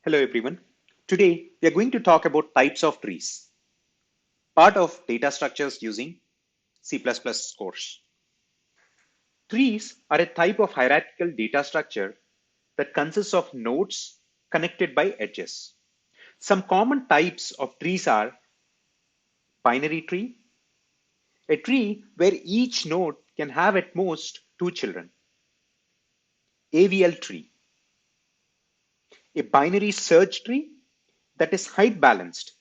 Hello everyone. Today we are going to talk about types of trees, part of data structures using C++ course. Trees are a type of hierarchical data structure that consists of nodes connected by edges. Some common types of trees are binary tree, a tree where each node can have at most two children. AVL tree, a binary search tree that is height balanced.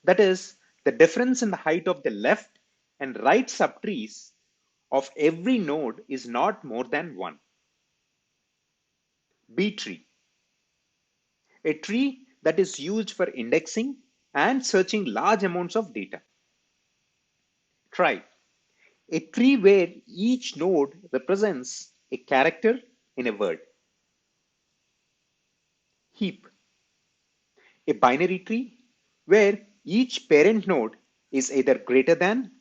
That is, the difference in the height of the left and right subtrees of every node is not more than 1. B-tree, a tree that is used for indexing and searching large amounts of data. Trie, a tree where each node represents a character in a word. Heap, a binary tree where each parent node is either greater than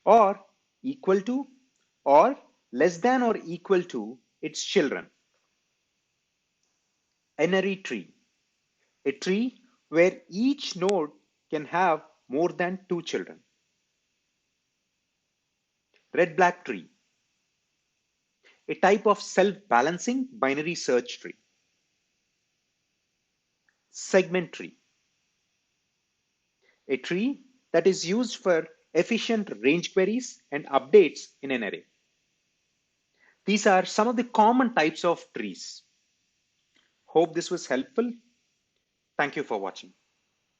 or equal to or less than or equal to its children. N-ary tree, a tree where each node can have more than two children. Red-black tree, a type of self-balancing binary search tree. Segment tree, a tree that is used for efficient range queries and updates in an array. These are some of the common types of trees. Hope this was helpful. Thank you for watching.